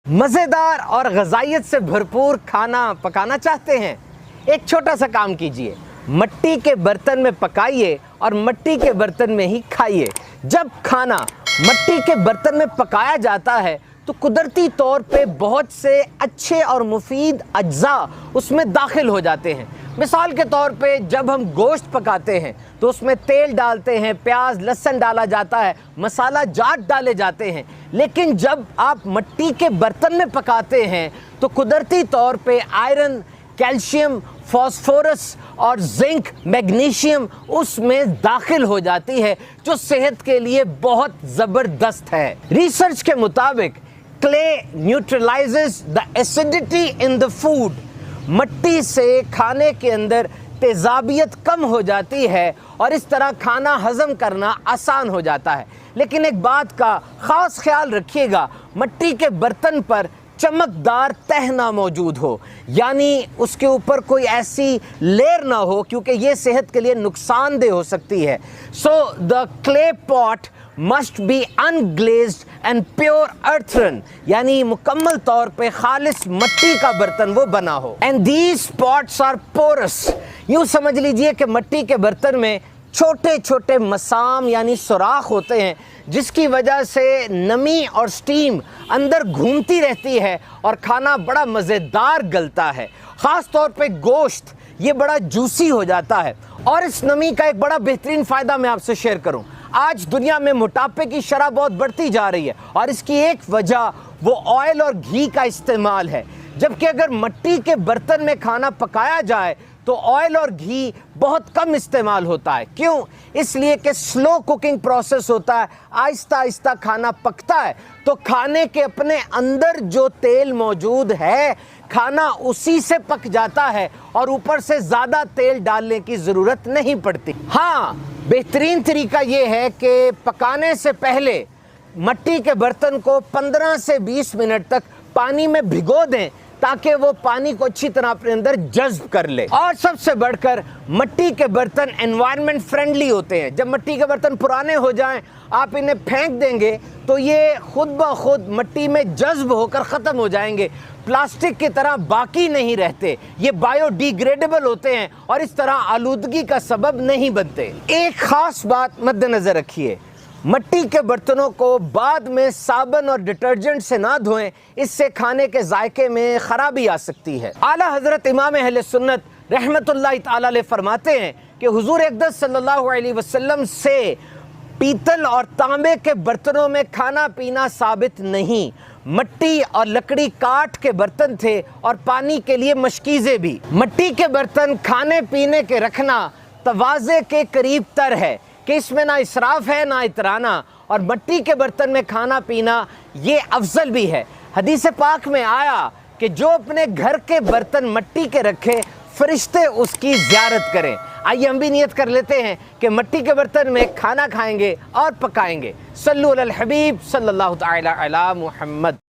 مزیدار اور غذائیت سے بھرپور کھانا پکانا چاہتے ہیں؟ ایک چھوٹا سا کام کیجئے، مٹی کے برتن میں پکائیے اور مٹی کے برتن میں ہی کھائیے۔ جب کھانا مٹی کے برتن میں پکایا جاتا ہے تو قدرتی طور پہ بہت سے اچھے اور مفید اجزاء اس میں داخل ہو جاتے ہیں۔ مثال کے طور پہ جب ہم گوشت پکاتے ہیں تو اس میں تیل ڈالتے ہیں، پیاز لہسن ڈالا جاتا ہے، مسالہ جات ڈالے جاتے ہیں، لیکن جب آپ مٹی کے برتن میں پکاتے ہیں تو قدرتی طور پہ آئرن، کیلشیم، فاسفورس اور زنک، میگنیشیم اس میں داخل ہو جاتی ہے جو صحت کے لیے بہت زبردست ہے۔ ریسرچ کے مطابق clay neutralizes the acidity in the food۔ مٹی سے کھانے کے اندر تیزابیت کم ہو جاتی ہے اور اس طرح کھانا ہضم کرنا آسان ہو جاتا ہے۔ لیکن ایک بات کا خاص خیال رکھیے گا، مٹی کے برتن پر چمکدار تہ نہ موجود ہو، یعنی اس کے اوپر کوئی ایسی لیئر نہ ہو کیونکہ یہ صحت کے لیے نقصان دہ ہو سکتی ہے۔ سو the clay pot must be unglazed and pure earthen، یعنی مکمل طور پہ خالص مٹی کا برتن وہ بنا ہو۔ and these pots are porous، یوں سمجھ لیجئے کہ مٹی کے برتن میں چھوٹے چھوٹے مسام یعنی سوراخ ہوتے ہیں جس کی وجہ سے نمی اور سٹیم اندر گھومتی رہتی ہے اور کھانا بڑا مزیدار گلتا ہے۔ خاص طور پہ گوشت یہ بڑا جوسی ہو جاتا ہے۔ اور اس نمی کا ایک بڑا بہترین فائدہ میں آپ سے شیئر کروں۔ آج دنیا میں موٹاپے کی شرح بہت بڑھتی جا رہی ہے اور اس کی ایک وجہ وہ آئل اور گھی کا استعمال ہے، جبکہ اگر مٹی کے برتن میں کھانا پکایا جائے تو آئل اور گھی بہت کم استعمال ہوتا ہے۔ کیوں؟ اس لیے کہ سلو کوکنگ پروسیس ہوتا ہے، آہستہ آہستہ کھانا پکتا ہے، تو کھانے کے اپنے اندر جو تیل موجود ہے کھانا اسی سے پک جاتا ہے اور اوپر سے زیادہ تیل ڈالنے کی ضرورت نہیں پڑتی۔ ہاں، بہترین طریقہ یہ ہے کہ پکانے سے پہلے مٹی کے برتن کو 15 سے 20 منٹ تک پانی میں بھگو دیں تاکہ وہ پانی کو اچھی طرح اپنے اندر جذب کر لے۔ اور سب سے بڑھ کر مٹی کے برتن انوائرمنٹ فرینڈلی ہوتے ہیں۔ جب مٹی کے برتن پرانے ہو جائیں آپ انہیں پھینک دیں گے تو یہ خود بخود مٹی میں جذب ہو کر ختم ہو جائیں گے، پلاسٹک کی طرح باقی نہیں رہتے، یہ بایو ڈی گریڈیبل ہوتے ہیں اور اس طرح آلودگی کا سبب نہیں بنتے۔ ایک خاص بات مد نظر رکھیے، مٹی کے برتنوں کو بعد میں صابن اور ڈٹرجنٹ سے نہ دھوئیں، اس سے کھانے کے ذائقے میں خرابی آ سکتی ہے۔ اعلیٰ حضرت امام اہل سنت رحمت اللہ تعالی علیہ فرماتے ہیں کہ حضور اقدس صلی اللہ علیہ وسلم سے پیتل اور تانبے کے برتنوں میں کھانا پینا ثابت نہیں، مٹی اور لکڑی کاٹ کے برتن تھے اور پانی کے لیے مشکیزیں بھی۔ مٹی کے برتن کھانے پینے کے رکھنا تواضع کے قریب تر ہے کہ اس میں نہ اسراف ہے نہ اترانا، اور مٹی کے برتن میں کھانا پینا یہ افضل بھی ہے۔ حدیث پاک میں آیا کہ جو اپنے گھر کے برتن مٹی کے رکھے فرشتے اس کی زیارت کریں۔ آئیے ہم بھی نیت کر لیتے ہیں کہ مٹی کے برتن میں کھانا کھائیں گے اور پکائیں گے۔ صلو علی الحبیب صلی اللہ تعالی علی محمد۔